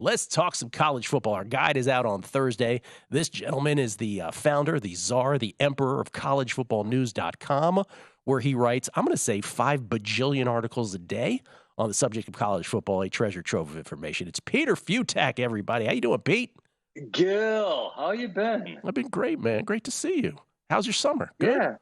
Let's talk some college football. Our guide is out on Thursday. This gentleman is the founder, the czar, the emperor of collegefootballnews.com, where he writes, I'm going to say 5 bajillion articles a day on the subject of college football, a treasure trove of information. It's Peter Fiutak, everybody. How you doing, Pete? Gil, how you been? I've been great, man. Great to see you. How's your summer? Good? Yeah,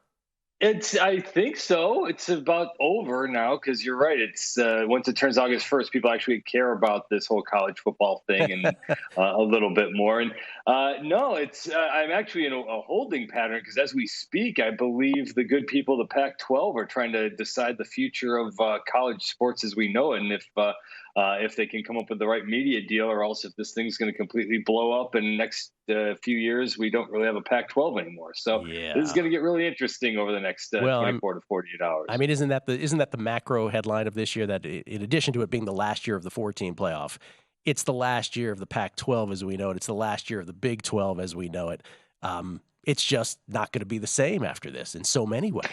I think so. It's about over now because you're right. It's once it turns August 1st, people actually care about this whole college football thing and a little bit more. And no, I'm actually in a holding pattern because as we speak, I believe the good people of the Pac-12 are trying to decide the future of college sports as we know it, and if they can come up with the right media deal, or else if this thing's going to completely blow up in the next few years, we don't really have a Pac-12 anymore. So This is going to get really interesting over the next 24 to 48 hours. I mean, isn't that the macro headline of this year, that in addition to it being the last year of the 14 playoff, it's the last year of the Pac-12 as we know it. It's the last year of the Big 12 as we know it. It's just not going to be the same after this in so many ways.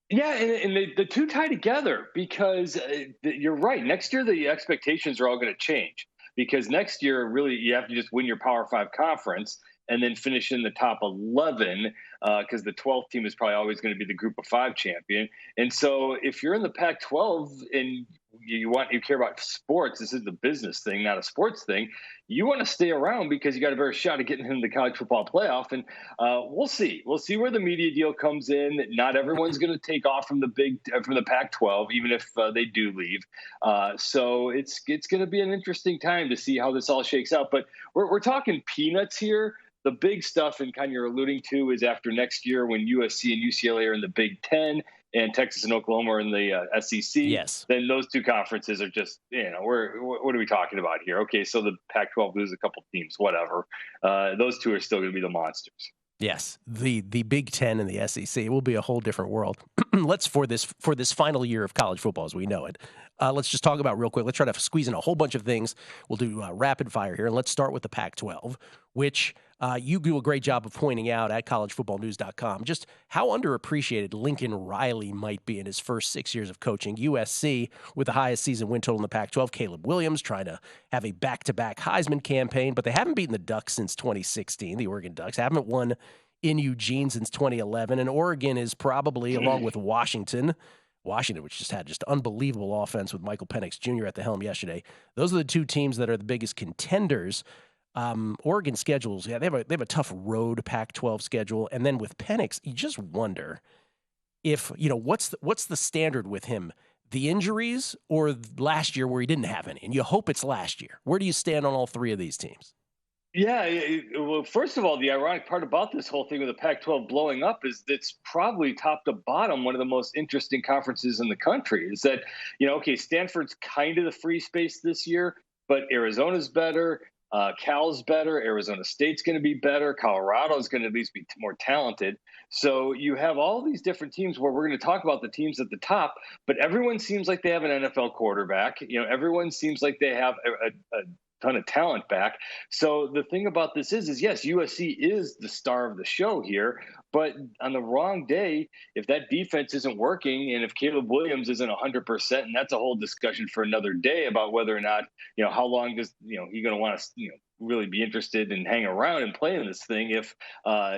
Yeah, and the two tie together because you're right. Next year, the expectations are all going to change because next year, really, you have to just win your Power 5 conference and then finish in the top 11 because the 12th team is probably always going to be the Group of 5 champion. And so if you're in the Pac-12 and you care about sports, this is the business thing, not a sports thing, you want to stay around because you got a better shot at getting into the college football playoff. And we'll see where the media deal comes in. Not everyone's going to take off from the Pac-12, even if they do leave. So it's going to be an interesting time to see how this all shakes out. But we're talking peanuts here. The big stuff, and kind of you're alluding to, is after next year when USC and UCLA are in the Big Ten and Texas and Oklahoma are in the SEC. Yes. Then those two conferences are just, what are we talking about here? Okay, so the Pac-12 loses a couple teams, whatever. Those two are still going to be the monsters. Yes, the Big Ten and the SEC will be a whole different world. Let's for this final year of college football as we know it. Let's just talk about real quick. Let's try to squeeze in a whole bunch of things. We'll do rapid fire here, and let's start with the Pac-12, which you do a great job of pointing out at collegefootballnews.com just how underappreciated Lincoln Riley might be in his first 6 years of coaching. USC with the highest season win total in the Pac-12. Caleb Williams trying to have a back-to-back Heisman campaign, but they haven't beaten the Ducks since 2016. The Oregon Ducks haven't won in Eugene since 2011, and Oregon is probably, along with Washington, which just had unbelievable offense with Michael Penix Jr. at the helm yesterday. Those are the two teams that are the biggest contenders. Oregon schedules, they have a tough road Pac-12 schedule, and then with Penix, you just wonder if what's the standard with him, the injuries or last year where he didn't have any, and you hope it's last year. Where do you stand on all three of these teams? Yeah, well, first of all, the ironic part about this whole thing with the Pac-12 blowing up is it's probably top to bottom one of the most interesting conferences in the country. Is that, Stanford's kind of the free space this year, but Arizona's better, Cal's better, Arizona State's going to be better, Colorado's going to at least be more talented. So you have all these different teams where we're going to talk about the teams at the top, but everyone seems like they have an NFL quarterback. Everyone seems like they have a ton of talent back. So the thing about this is yes, USC is the star of the show here, but on the wrong day, if that defense isn't working and if Caleb Williams isn't 100%, and that's a whole discussion for another day about whether or not, how long does, he going to want to, really be interested and hang around and play in this thing if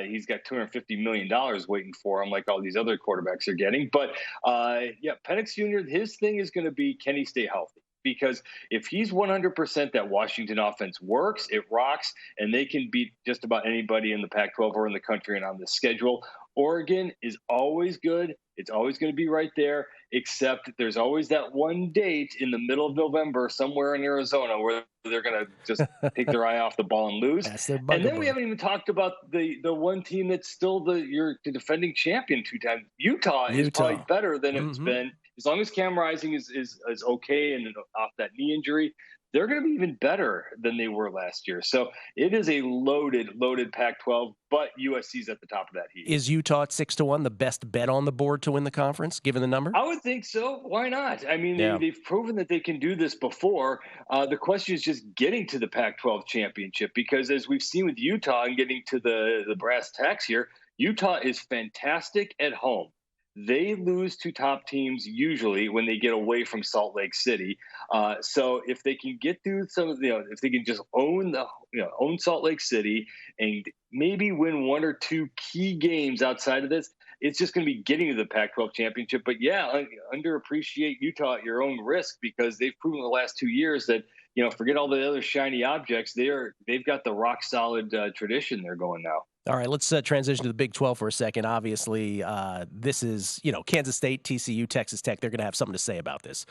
he's got $250 million waiting for him like all these other quarterbacks are getting. But Penix Jr., his thing is going to be, can he stay healthy? Because if he's 100%, that Washington offense works, it rocks, and they can beat just about anybody in the Pac-12 or in the country and on the schedule. Oregon is always good. It's always going to be right there, except there's always that one date in the middle of November somewhere in Arizona where they're going to just take their eye off the ball and lose. And then we haven't even talked about the one team that's still the defending champion 2 times. Utah is probably better than it's been. As long as Cam Rising is okay and off that knee injury, they're going to be even better than they were last year. So it is a loaded Pac-12, but USC's at the top of that heap. Is Utah at 6-1 the best bet on the board to win the conference, given the number? I would think so. Why not? I mean, they've proven that they can do this before. The question is just getting to the Pac-12 championship, because as we've seen with Utah and getting to the brass tacks here, Utah is fantastic at home. they lose to top teams usually when they get away from Salt Lake City. So if they can get through some of the, if they can just own Salt Lake City and maybe win one or two key games outside of this, it's just going to be getting to the Pac-12 championship. But yeah, underappreciate Utah at your own risk, because they've proven the last 2 years that, forget all the other shiny objects. They've got the rock solid tradition they're going now. All right, let's transition to the Big 12 for a second. Obviously, this is, Kansas State, TCU, Texas Tech. They're going to have something to say about this.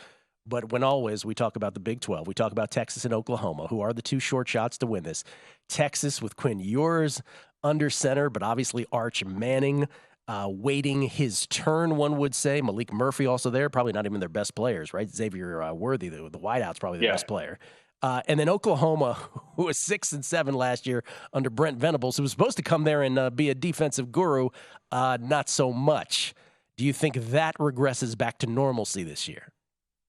But when always we talk about the Big 12, we talk about Texas and Oklahoma, who are the two short shots to win this. Texas with Quinn Ewers under center, but obviously Arch Manning waiting his turn, one would say. Malik Murphy also there, probably not even their best players, right? Xavier Worthy, the wideout's probably the best player. And then Oklahoma, who was 6-7 last year under Brent Venables, who was supposed to come there and be a defensive guru, not so much. Do you think that regresses back to normalcy this year?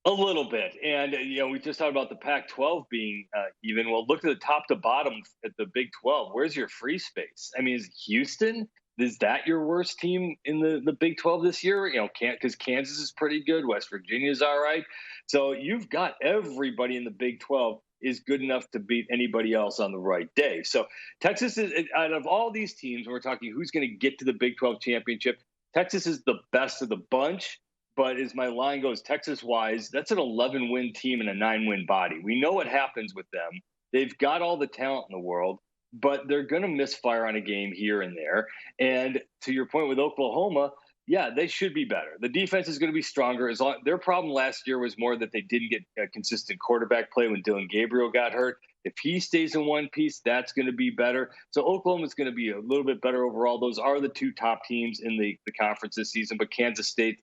A little bit. And, we just talked about the Pac-12 being even. Well, look at the top to bottom at the Big 12. Where's your free space? I mean, is Houston, is that your worst team in the Big 12 this year? Because Kansas is pretty good. West Virginia is all right. So you've got everybody in the Big 12 is good enough to beat anybody else on the right day. So Texas is, out of all these teams, we're talking who's going to get to the Big 12 championship, Texas is the best of the bunch. But as my line goes, Texas-wise, that's an 11-win team and a 9-win body. We know what happens with them. They've got all the talent in the world, but they're going to misfire on a game here and there. And to your point with Oklahoma, yeah, they should be better. The defense is going to be stronger. Their problem last year was more that they didn't get a consistent quarterback play when Dylan Gabriel got hurt. If he stays in one piece, that's going to be better. So Oklahoma is going to be a little bit better overall. Those are the two top teams in the conference this season. But Kansas State,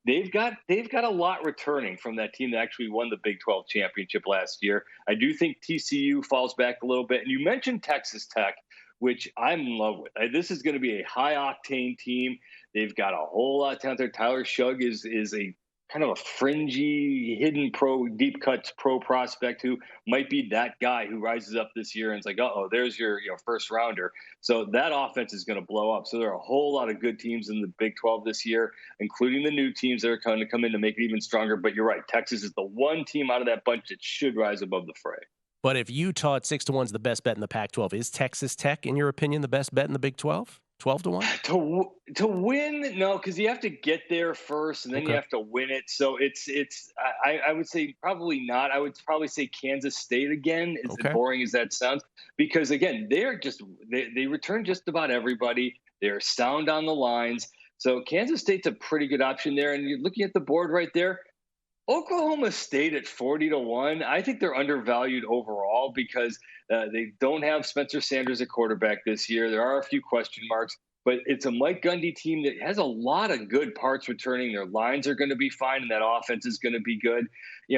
they've got a lot returning from that team that actually won the Big 12 championship last year. I do think TCU falls back a little bit. And you mentioned Texas Tech, which I'm in love with. This is going to be a high-octane team. They've got a whole lot of talent there. Tyler Shugg is a kind of a fringy, hidden deep cuts pro prospect who might be that guy who rises up this year and it's like, there's your first rounder. So that offense is going to blow up. So there are a whole lot of good teams in the Big 12 this year, including the new teams that are going to come in to make it even stronger. But you're right, Texas is the one team out of that bunch that should rise above the fray. But if Utah at 6-1 is the best bet in the Pac-12, is Texas Tech, in your opinion, the best bet in the Big 12? 12-1? To win, no, because you have to get there first, and then you have to win it. So I would say probably not. I would probably say Kansas State again, as boring as that sounds, because again, they return just about everybody. They're sound on the lines. So Kansas State's a pretty good option there. And you're looking at the board right there. Oklahoma State at 40-1. I think they're undervalued overall because they don't have Spencer Sanders at quarterback this year. There are a few question marks, but it's a Mike Gundy team that has a lot of good parts returning. Their lines are going to be fine, and that offense is going to be good.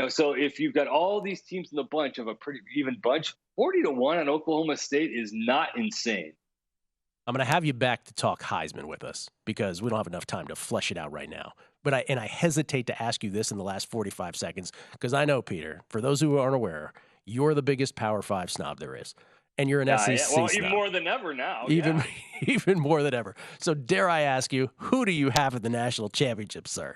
So if you've got all these teams in the bunch of a pretty even bunch, 40-1 on Oklahoma State is not insane. I'm going to have you back to talk Heisman with us because we don't have enough time to flesh it out right now. But I hesitate to ask you this in the last 45 seconds because I know, Peter, for those who aren't aware, you're the biggest Power 5 snob there is. And you're an SEC Well, snob. even more than ever now. Even more than ever. So dare I ask you, who do you have at the national championship, sir?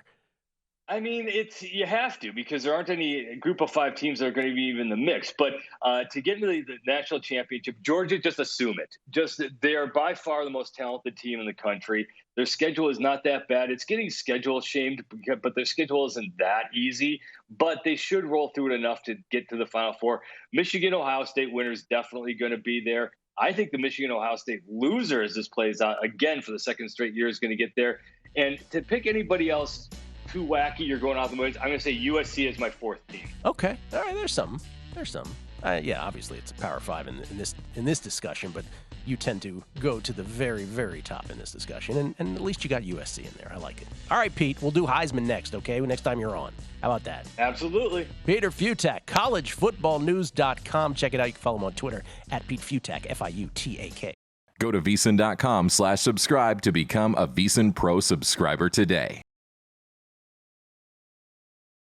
I mean, you have to because there aren't any group of 5 teams that are going to be even in the mix. But to get into the national championship, Georgia, just assume it. They are by far the most talented team in the country. Their schedule is not that bad. It's getting schedule shamed, but their schedule isn't that easy. But they should roll through it enough to get to the Final Four. Michigan, Ohio State winner is definitely going to be there. I think the Michigan-Ohio State loser, as this plays out again for the second straight year, is going to get there. And to pick anybody else too wacky, you're going off the moons, I'm going to say USC is my 4th team. Okay. All right. There's some. Yeah, obviously it's a Power 5 in this discussion, but you tend to go to the very, very top in this discussion, and at least you got USC in there. I like it. All right, Pete, we'll do Heisman next, okay? Next time you're on. How about that? Absolutely. Peter Fiutak, collegefootballnews.com. Check it out. You can follow him on Twitter at Pete Fiutak, Fiutak. Go to VSiN.com/subscribe to become a VSiN Pro subscriber today.